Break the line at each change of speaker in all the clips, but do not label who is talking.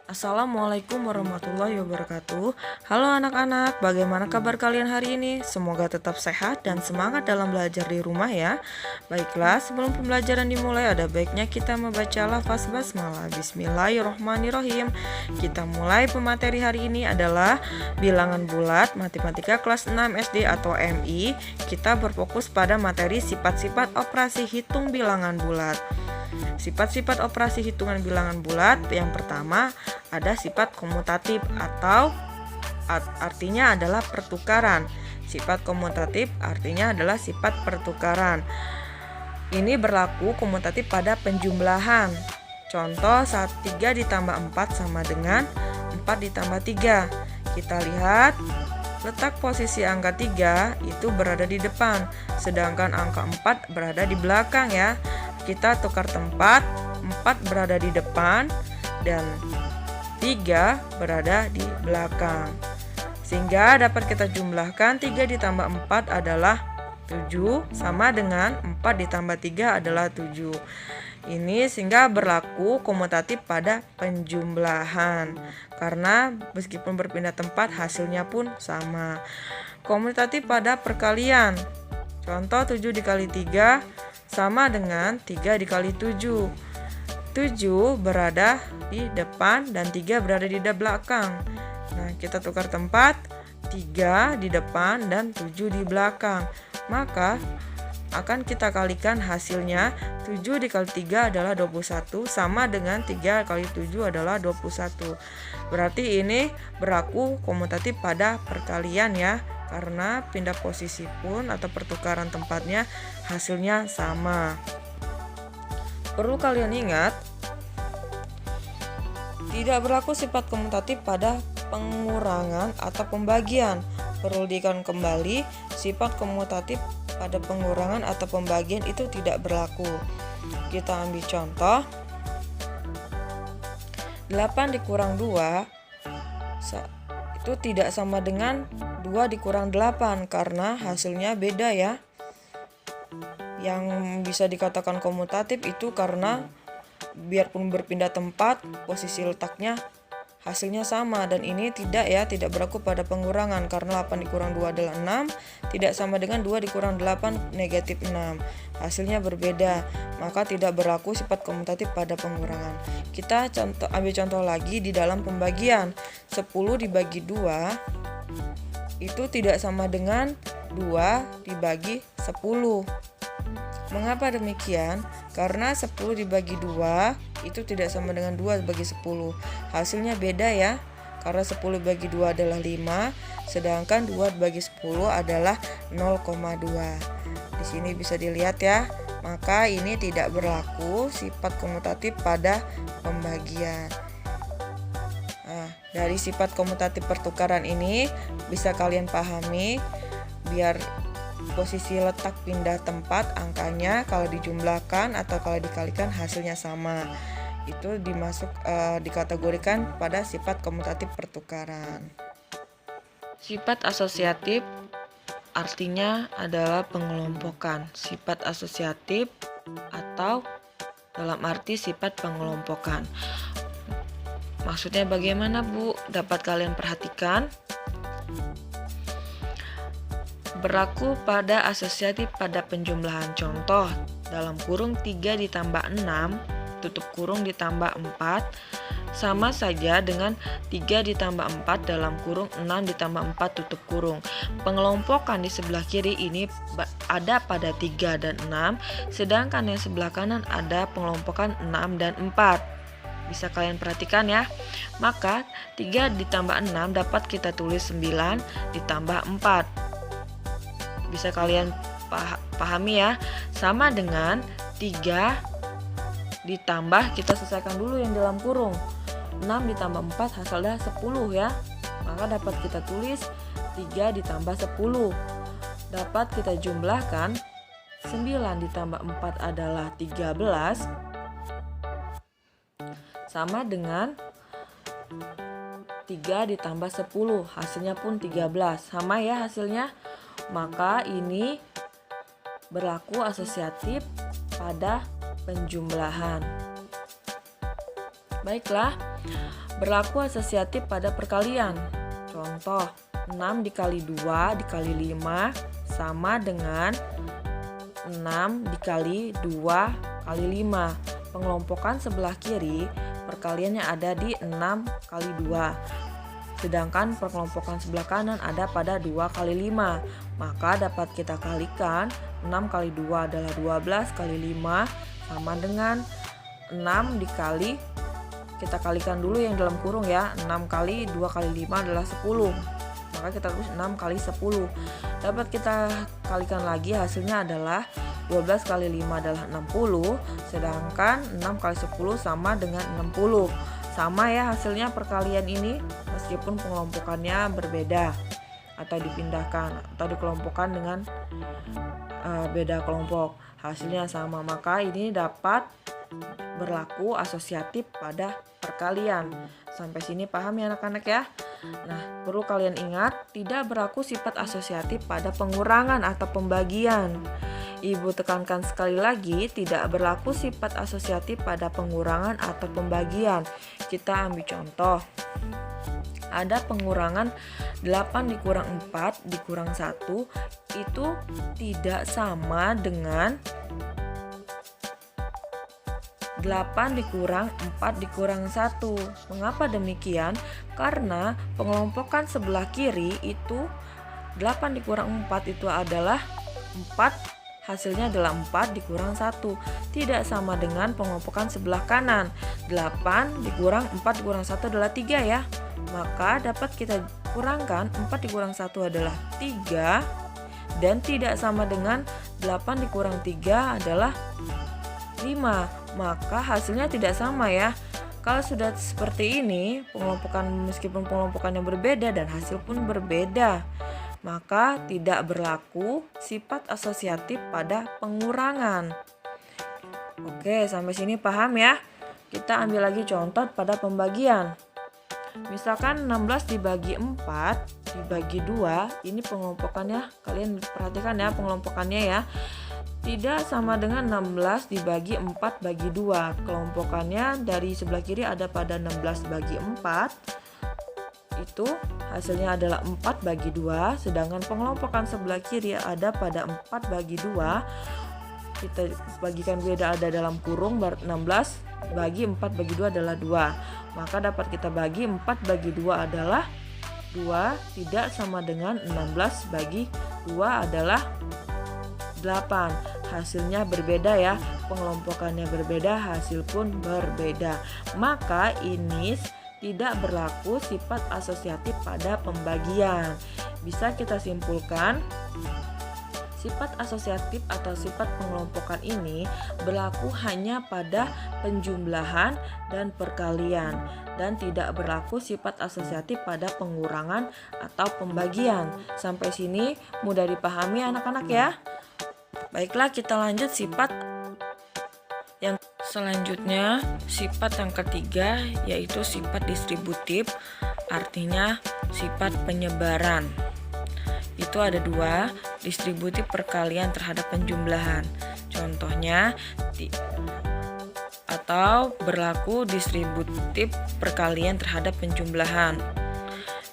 Assalamualaikum warahmatullahi wabarakatuh. Halo anak-anak, bagaimana kabar kalian hari ini? Semoga tetap sehat dan semangat dalam belajar di rumah ya. Baiklah, sebelum pembelajaran dimulai ada baiknya kita membaca lafaz basmalah. Bismillahirrohmanirrohim. Kita mulai pemateri hari ini adalah bilangan bulat matematika kelas 6 SD atau MI. Kita berfokus pada materi sifat-sifat operasi hitung bilangan bulat. Sifat-sifat operasi hitungan bilangan bulat yang pertama ada sifat komutatif atau artinya adalah pertukaran. Sifat komutatif artinya adalah sifat pertukaran. Ini berlaku komutatif pada penjumlahan. Contoh saat 3 ditambah 4 sama dengan 4 ditambah 3. Kita lihat letak posisi angka 3 itu berada di depan, sedangkan angka 4 berada di belakang ya. Kita tukar tempat, 4 berada di depan dan 3 berada di belakang. Sehingga dapat kita jumlahkan 3 ditambah 4 adalah 7 sama dengan 4 ditambah 3 adalah 7. Ini sehingga berlaku komutatif pada penjumlahan. Karena meskipun berpindah tempat hasilnya pun sama. Komutatif pada perkalian. Contoh 7 dikali 3 sama dengan 3 dikali 7. 7 berada di depan dan 3 berada di belakang. Nah, kita tukar tempat, 3 di depan dan 7 di belakang. Maka akan kita kalikan hasilnya. 7 dikali 3 adalah 21 sama dengan 3 kali 7 adalah 21. Berarti ini berlaku komutatif pada perkalian ya. Karena pindah posisi pun atau pertukaran tempatnya hasilnya sama. Perlu kalian ingat, tidak berlaku sifat komutatif pada pengurangan atau pembagian. Perlu diingat kembali, sifat komutatif pada pengurangan atau pembagian itu tidak berlaku. Kita ambil contoh. 8 dikurang 2 itu tidak sama dengan 2 dikurang 8 karena hasilnya beda ya. Yang bisa dikatakan komutatif itu karena biarpun berpindah tempat, posisi letaknya hasilnya sama, dan ini tidak berlaku pada pengurangan karena 8 dikurang 2 adalah 6, tidak sama dengan 2 dikurang 8 negatif 6. Hasilnya berbeda, maka tidak berlaku sifat komutatif pada pengurangan. Kita ambil contoh lagi di dalam pembagian. 10 dibagi 2 itu tidak sama dengan 2 dibagi 10. Mengapa demikian? Karena 10 dibagi 2 itu tidak sama dengan 2 dibagi 10. Hasilnya beda ya. Karena 10 dibagi 2 adalah 5, sedangkan 2 dibagi 10 adalah 0,2. Di sini bisa dilihat ya. Maka ini tidak berlaku sifat komutatif pada pembagian. Nah, dari sifat komutatif pertukaran ini bisa kalian pahami biar posisi letak pindah tempat angkanya kalau dijumlahkan atau kalau dikalikan hasilnya sama. Itu dikategorikan pada sifat komutatif pertukaran. Sifat asosiatif artinya adalah pengelompokan. Sifat asosiatif atau dalam arti sifat pengelompokan. Maksudnya bagaimana, Bu? Dapat kalian perhatikan? Berlaku pada asosiatif pada penjumlahan. Contoh, dalam kurung 3 ditambah 6, tutup kurung ditambah 4, sama saja dengan 3 ditambah 4 dalam kurung 6 ditambah 4 tutup kurung. Pengelompokan di sebelah kiri ini ada pada 3 dan 6, sedangkan yang sebelah kanan ada pengelompokan 6 dan 4. Bisa kalian perhatikan ya. Maka 3 ditambah 6 dapat kita tulis 9 ditambah 4. Bisa kalian pahami ya, sama dengan 3 ditambah, kita selesaikan dulu yang dalam kurung, 6 ditambah 4 hasilnya 10 ya. Maka dapat kita tulis 3 ditambah 10. Dapat kita jumlahkan 9 ditambah 4 adalah 13, sama dengan 3 ditambah 10 hasilnya pun 13, sama ya hasilnya. Maka ini berlaku asosiatif pada penjumlahan. Baiklah, berlaku asosiatif pada perkalian. Contoh, 6 dikali 2 dikali 5 sama dengan 6 dikali 2 kali 5. Pengelompokan sebelah kiri perkaliannya ada di 6 kali 2. Sedangkan pengelompokan sebelah kanan ada pada 2 kali 5. Maka dapat kita kalikan 6 kali 2 adalah 12 kali 5 sama dengan 6 dikali, kita kalikan dulu yang dalam kurung ya, 6 kali 2 kali 5 adalah 10. Maka kita tulis 6 kali 10. Dapat kita kalikan lagi, hasilnya adalah 12 kali 5 adalah 60. Sedangkan 6 kali 10 sama dengan 60. Sama ya hasilnya perkalian ini, meskipun pengelompokannya berbeda atau dipindahkan atau dikelompokkan dengan beda kelompok, hasilnya sama. Maka ini dapat berlaku asosiatif pada perkalian. Sampai sini paham ya anak-anak ya? Nah, perlu kalian ingat, tidak berlaku sifat asosiatif pada pengurangan atau pembagian. Ibu tekankan sekali lagi, tidak berlaku sifat asosiatif pada pengurangan atau pembagian. Kita ambil contoh. Ada pengurangan 8 dikurang 4 dikurang 1 itu tidak sama dengan 8 dikurang 4 dikurang 1. Mengapa demikian? Karena pengelompokan sebelah kiri itu 8 dikurang 4 itu adalah 4, hasilnya adalah 4 dikurang 1. Tidak sama dengan pengelompokan sebelah kanan. 8 dikurang 4 dikurang 1 adalah 3 ya. Maka dapat kita kurangkan 4 dikurang 1 adalah 3. Dan tidak sama dengan 8 dikurang 3 adalah 5. Maka hasilnya tidak sama ya. Kalau sudah seperti ini, meskipun pengelompokannya berbeda dan hasil pun berbeda, maka tidak berlaku sifat asosiatif pada pengurangan. Oke, sampai sini paham ya? Kita ambil lagi contoh pada pembagian. Misalkan 16 dibagi 4 dibagi 2, ini pengelompokannya, kalian perhatikan ya pengelompokannya ya. Tidak sama dengan 16 dibagi 4 bagi 2. Kelompokannya dari sebelah kiri ada pada 16 bagi 4. Itu hasilnya adalah 4 bagi 2. Sedangkan pengelompokan sebelah kiri ada pada 4 bagi 2. Kita bagikan beda ada dalam kurung, 16 bagi 4 bagi 2 adalah 2. Maka dapat kita bagi 4 bagi 2 adalah 2. Tidak sama dengan 16 bagi 2 adalah 8. Hasilnya berbeda ya, pengelompokannya berbeda, hasil pun berbeda. Maka ini tidak berlaku sifat asosiatif pada pembagian. Bisa kita simpulkan, sifat asosiatif atau sifat pengelompokan ini berlaku hanya pada penjumlahan dan perkalian, dan tidak berlaku sifat asosiatif pada pengurangan atau pembagian. Sampai sini mudah dipahami anak-anak ya? Baiklah, kita lanjut sifat yang selanjutnya. Sifat yang ketiga yaitu sifat distributif, artinya sifat penyebaran. Itu ada 2, distributif perkalian terhadap penjumlahan. Contohnya atau berlaku distributif perkalian terhadap penjumlahan.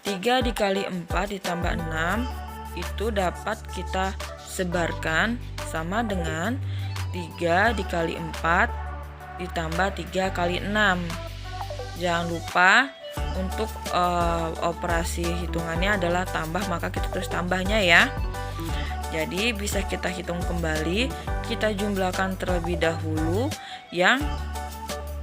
3 dikali 4 ditambah 6 itu dapat kita sebarkan sama dengan 3 dikali 4 ditambah 3 kali 6. Jangan lupa untuk operasi hitungannya adalah tambah, maka kita terus tambahnya ya. Jadi bisa kita hitung kembali, kita jumlahkan terlebih dahulu yang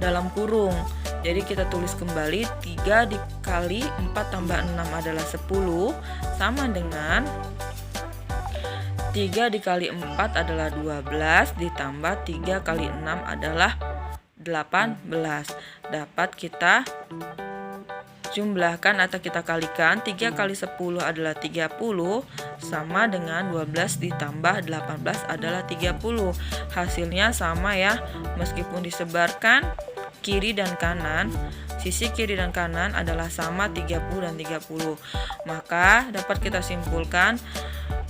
dalam kurung. Jadi kita tulis kembali 3 dikali 4 tambah 6 adalah 10 sama dengan 3 dikali 4 adalah 12 ditambah 3 kali 6 adalah 18. Dapat kita jumlahkan atau kita kalikan, 3 kali 10 adalah 30 sama dengan 12 ditambah 18 adalah 30. Hasilnya sama ya, meskipun disebarkan kiri dan kanan, sisi kiri dan kanan adalah sama 30 dan 30. Maka dapat kita simpulkan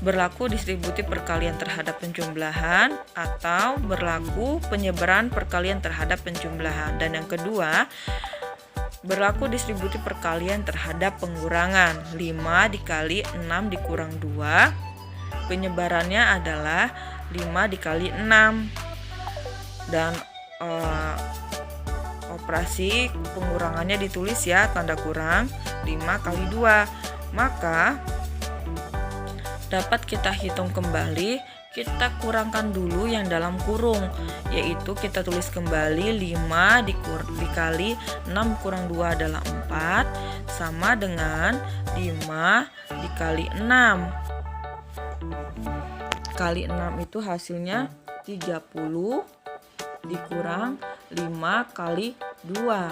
berlaku distributif perkalian terhadap penjumlahan atau berlaku penyebaran perkalian terhadap penjumlahan. Dan yang kedua, berlaku distributif perkalian terhadap pengurangan. 5 dikali 6 dikurang 2, penyebarannya adalah 5 dikali 6. Dan operasi pengurangannya ditulis ya, tanda kurang 5 kali 2. Maka dapat kita hitung kembali, kita kurangkan dulu yang dalam kurung, yaitu kita tulis kembali 5 dikali 6 kurang 2 adalah 4, sama dengan 5 dikali 6. Kali 6 itu hasilnya 30 dikurang 5 kali 2,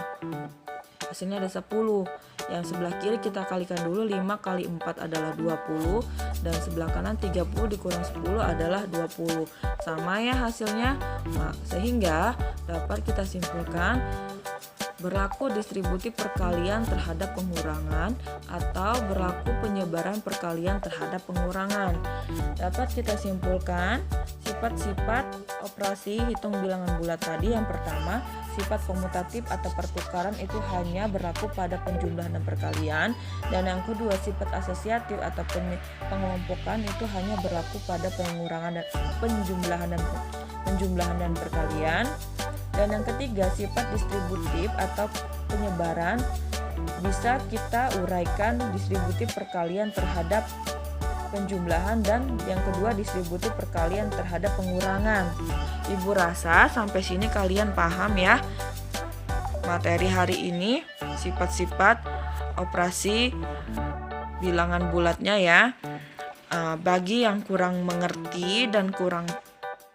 hasilnya ada 10. Yang sebelah kiri kita kalikan dulu, 5 kali 4 adalah 20, dan sebelah kanan 30 dikurang 10 adalah 20. Sama ya hasilnya. Sehingga dapat kita simpulkan berlaku distributif perkalian terhadap pengurangan atau berlaku penyebaran perkalian terhadap pengurangan. Dapat kita simpulkan sifat-sifat operasi hitung bilangan bulat tadi. Yang pertama, sifat komutatif atau pertukaran itu hanya berlaku pada penjumlahan dan perkalian. Dan yang kedua, sifat asosiatif atau pengelompokan itu hanya berlaku pada pengurangan dan penjumlahan dan perkalian. Dan yang ketiga, sifat distributif atau penyebaran bisa kita uraikan distributif perkalian terhadap penjumlahan, dan yang kedua distributif perkalian terhadap pengurangan. Ibu rasa sampai sini kalian paham ya materi hari ini, sifat-sifat operasi bilangan bulatnya ya. Bagi yang kurang mengerti dan kurang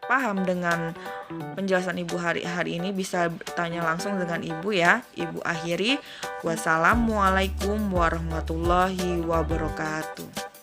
paham dengan penjelasan ibu hari ini, bisa tanya langsung dengan ibu ya. Ibu akhiri, wassalamualaikum warahmatullahi wabarakatuh.